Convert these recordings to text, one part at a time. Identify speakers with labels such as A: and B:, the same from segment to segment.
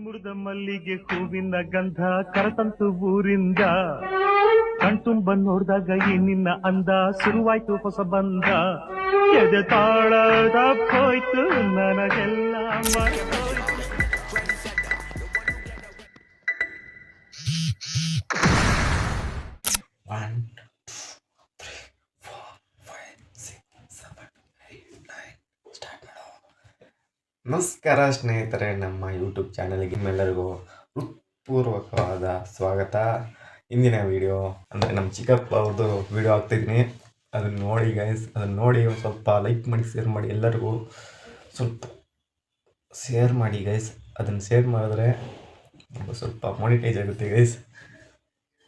A: ಮುರಿದ ಮಲ್ಲಿಗೆ ಹೂವಿನ ಗಂಧ ಕರತಂತು ಊರಿಂದ ಕಣ್ತುಂಬ ನೋಡ್ದಾಗ ಈ ನಿನ್ನ ಅಂದ ಶುರುವಾಯ್ತು ಹೊಸ ಬಂಧ ಎದೆ ತಾಳ ತಪ್ಪೋಯ್ತು ನನಗೆಲ್ಲ
B: ನಮಸ್ಕಾರ ಸ್ನೇಹಿತರೆ, ನಮ್ಮ ಯೂಟ್ಯೂಬ್ ಚಾನಲ್ಗೆ ನಿಮ್ಮೆಲ್ಲರಿಗೂ ಹೃತ್ಪೂರ್ವಕವಾದ ಸ್ವಾಗತ. ಇಂದಿನ ವಿಡಿಯೋ ಅಂದರೆ ನಮ್ಮ ಚಿಕ್ಕಪ್ಪ ಅವ್ರದ್ದು ವಿಡಿಯೋ ಹಾಕ್ತಿದ್ದೀನಿ. ಅದನ್ನು ನೋಡಿ ಗೈಸ್, ಅದನ್ನು ನೋಡಿ ಒಂದು ಸ್ವಲ್ಪ ಲೈಕ್ ಮಾಡಿ, ಶೇರ್ ಮಾಡಿ, ಎಲ್ಲರಿಗೂ ಸ್ವಲ್ಪ ಶೇರ್ ಮಾಡಿ ಗೈಸ್. ಅದನ್ನು ಶೇರ್ ಮಾಡಿದ್ರೆ ಸ್ವಲ್ಪ ಮಾನಿಟೈಸ್ ಆಗುತ್ತೆ ಗೈಸ್.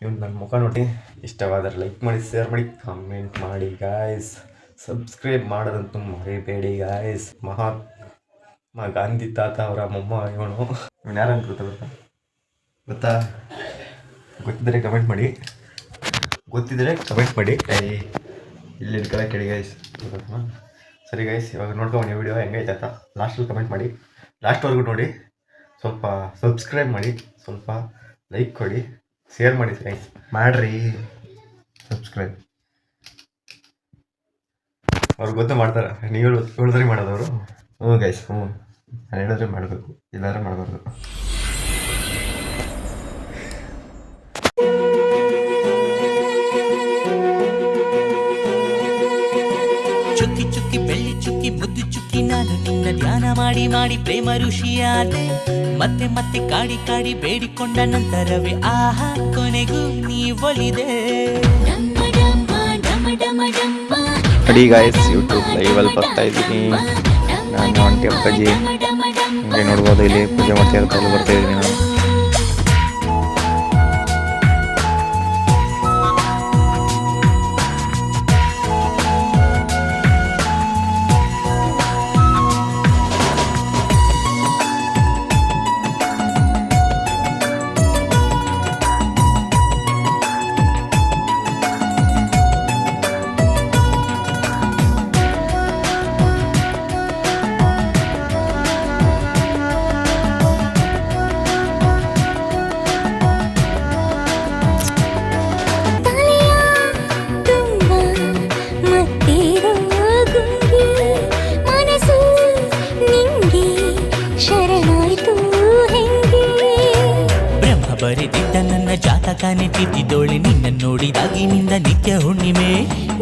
B: ನೀವು ನನ್ನ ಮುಖ ನೋಡಿ ಇಷ್ಟವಾದರೆ ಲೈಕ್ ಮಾಡಿ, ಶೇರ್ ಮಾಡಿ, ಕಮೆಂಟ್ ಮಾಡಿ ಗಾಯ್ಸ್. ಸಬ್ಸ್ಕ್ರೈಬ್ ಮಾಡೋದಂತೂ ಮರಿಬೇಡಿ ಗಾಯ್ಸ್. ಮಹಾತ್ಮ ಗಾಂಧಿ ತಾತ ಅವರ ಮೊಮ್ಮ ಇವನು ಯಾರಂತ ಗೊತ್ತಾ? ಗೊತ್ತಿದ್ದರೆ ಕಮೆಂಟ್ ಮಾಡಿ, ಗೊತ್ತಿದ್ದರೆ ಕಮೆಂಟ್ ಮಾಡಿ. ಇಲ್ಲಿ ಇಟ್ಕೊಳ್ಳೋ ಕೇಳಿ ಗೈಸ್. ಸರಿ ಗೈಸ್, ಇವಾಗ ನೋಡ್ಕೊಂಡು ವಿಡಿಯೋ ಹೆಂಗೈತೆ ಅಂತ ಲಾಸ್ಟಲ್ಲಿ ಕಮೆಂಟ್ ಮಾಡಿ, ಲಾಸ್ಟ್ವರೆಗೂ ನೋಡಿ. ಸ್ವಲ್ಪ ಸಬ್ಸ್ಕ್ರೈಬ್ ಮಾಡಿ, ಸ್ವಲ್ಪ ಲೈಕ್ ಕೊಡಿ, ಶೇರ್ ಮಾಡಿ ಗೈಸ್. ಮಾಡ್ರಿ ಸಬ್ಸ್ಕ್ರೈಬ್. ಅವ್ರಿಗೆ ಗೊತ್ತು ಮಾಡ್ತಾರೆ, ನೀವು ಹೇಳಿದ್ರೆ ಮಾಡೋದವರು. ಹ್ಞೂ ಗೈಸ್, ಹ್ಞೂ ನಾನು ಹೇಳಿದ್ರೆ ಮಾಡಬೇಕು, ಇಲ್ಲಾಂದ್ರೆ ಮಾಡಬಾರ್ದು.
C: ಚುಕ್ಕಿ ಚುಕ್ಕಿ ಬೆಳ್ಳಿ ಚುಕ್ಕಿ ಮುದ್ದು ಚುಕ್ಕಿ, ನಾನು ನಿನ್ನ ಧ್ಯಾನ ಮಾಡಿ ಮಾಡಿ ಪ್ರೇಮ ಋಷಿಯಾದೆ. ಮತ್ತೆ ಮತ್ತೆ ಕಾಡಿ ಕಾಡಿ ಬೇಡಿಕೊಂಡ ನಂತರವೇ ಆಹಾ ಕೊನೆಗೂ ನೀ ಒಲಿದೆ.
D: ಅಡಿ ಗಾಯ್ಸ್, ಯೂಟ್ಯೂಬ್ ಲೈವಲ್ಲಿ ಬರ್ತಾ ಇದ್ದೀನಿ ನಾನು. ಆಂಟಿ ಅಪ್ಪಾಜಿ ಹಿಂಗೆ ನೋಡ್ಬೋದು, ಇಲ್ಲಿ ಪೂಜೆ ಮಾಡ್ತಾ ಇರ್ತಾರೆ, ಬರ್ತಾ ಇದ್ದೀನಿ ನಾನು.
C: ಬರೆದಿದ್ದ ನನ್ನ ಜಾತಕನೇ ತಿದ್ದಿದೋಳೆ ನಿನ್ನ ನೋಡಿದಾಗಿನಿಂದ ನಿತ್ಯ ಹುಣ್ಣಿಮೆ.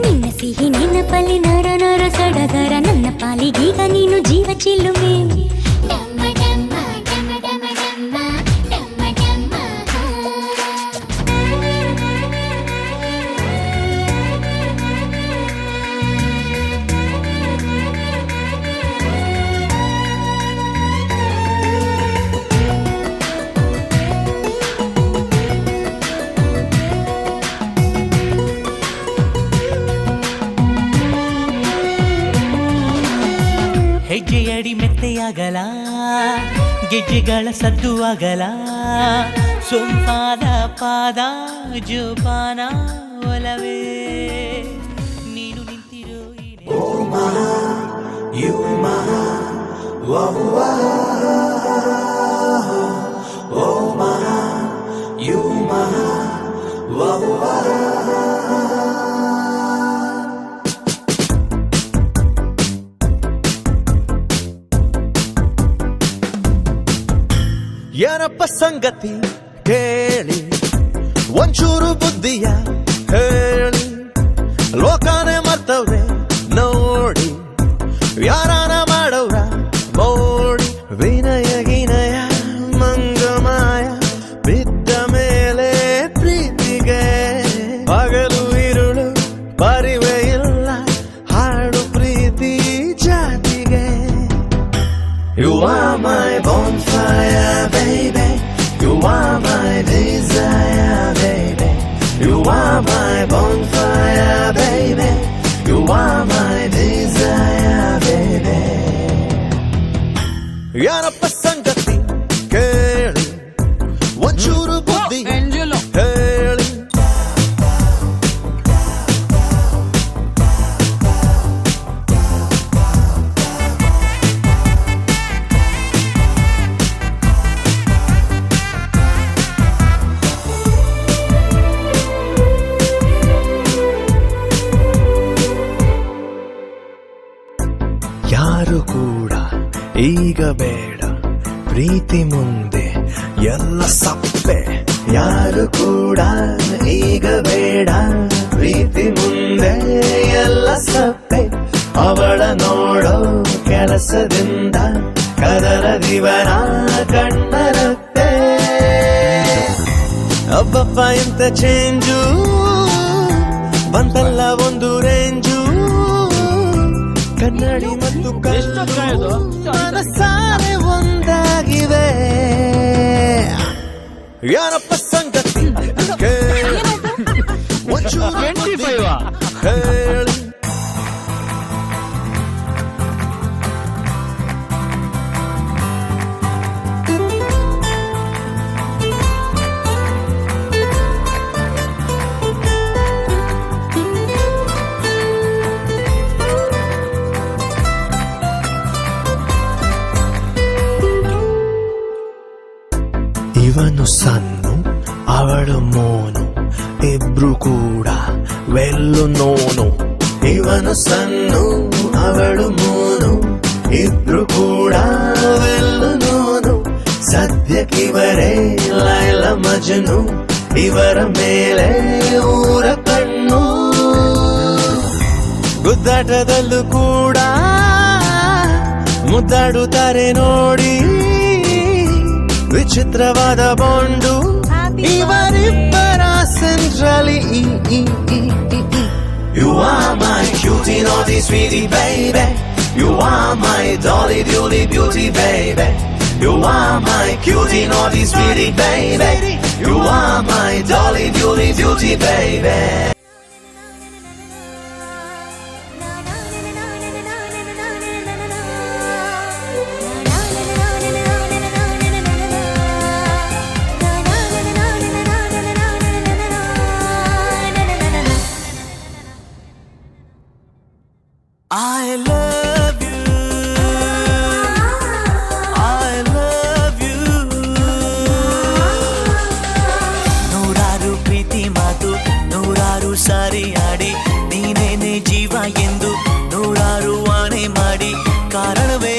E: ನಿನ್ನ ಸಿಹಿ ನೆನಪಲ್ಲಿ ನರ ನರ ಸಡಗರ, ನನ್ನ ಪಾಲಿಗೀಗ ನೀನು ಜೀವ ಚಿಲ್ಲುಮೆ.
C: ಹೆಜ್ಜೆಯಡಿ ಮೆತ್ತೆಯಾಗಲ, ಗೆಜ್ಜೆಗಳ ಸದ್ದು ಆಗಲ, ಸೊಂಪಾದ ಪಾದ ಜೋಪಾನ ಒಲವೇ ನೀನು ನಿಂತಿರೋ
F: ಏನಪ್ಪ ಸಂಗತಿ ಕೇಳಿ, ಒಂಚೂರು ಬುದ್ಧಿಯ ಹೇಳಿ. ಲೋಕನೇ ಮರ್ತವ್ರೆ ನೋಡಿ, ಯಾರಾನ ಮಾಡವ್ರ ಮೋಡಿ. ವಿನಯ ಗಿನಯ ಮಂಗಮಾಯ ಬಿದ್ದ ಮೇಲೆ ಪ್ರೀತಿಗೆ ಹಗಲು ಇರುಳು ಪರಿವೆ ಇಲ್ಲ, ಹಾಡು ಪ್ರೀತಿ ಜಾತಿಗೆ. You are my bonfire, baby. You are my desire, baby. You are my bonfire, baby. You are my desire, baby. ಏನಪ್ಪ ಸಂಗತಿ ಕೇಳಿ, ಒಂಚೂರು ಬುದ್ಧಿ ಹೇಳಿ. ಯಾರು ಕೂಡ ಈಗ ಬೇಡ, ಪ್ರೀತಿ ಮುಂದೆ ಎಲ್ಲ ಸಪ್ಪೆ. ಯಾರು ಕೂಡ ಈಗ ಬೇಡ, ಪ್ರೀತಿ ಮುಂದೆ ಎಲ್ಲ ಸಪ್ಪೆ. ಅವಳ ನೋಡೋ ಕೆಲಸದಿಂದ ಕದರ ದಿವನ ಕಣ್ಣರತ್ತೆ. ಅಬ್ಬಪ್ಪ ಎಂತ ಚೇಂಜು, ಬಂತಲ್ಲ ಒಂದು ರೇಂಜು. ಕನ್ನಡಿ ಮತ್ತು ಕಲ್ಲು ಮನಸಾರೆ ಒಂದಾಗಿವೆ. ಯಾರಪ್ಪ ಸಂಗತಿ ಕೇಳಿ, ಒಂಚೂರು ಬುದ್ಧಿ ಹೇಳಿ. ಇವನು ಸನ್ನು ಅವಳು ಮೋನು, ಇಬ್ರು ಕೂಡ ವೆಲ್ಲು ನೋನು. ಇವನು ಸನ್ನು ಅವಳು ಮೋನು, ಇಬ್ರು ಕೂಡ ವೆಲ್ಲು ನೋನು. ಸದ್ಯಕ್ಕಿವರೇ ಲೈಲ ಮಜನು, ಇವರ ಮೇಲೆ ಊರ ಕಣ್ಣು. ಗುದ್ದಾಟದಲ್ಲೂ ಕೂಡ ಮುದ್ದಾಡುತ್ತಾರೆ ನೋಡಿ, ವಿಚಿತ್ರವಾದ ಬಾಂಡು ಇವರಿಬ್ಬರ centrally. You are my cutie naughty sweetie baby, you are my dolly doody beauty baby. You are my cutie naughty sweetie baby, you are my dolly doody beauty baby. I love you, I love you.
C: ನೂರಾರು ಪ್ರೀತಿ ಮಾತು, ನೂರಾರು ಸಾರಿ ಆಡಿ, ನೀನೇನೆ ಜೀವ ಎಂದು ನೂರಾರು ಆಣೆ ಮಾಡಿ, ಕಾರಣವೇ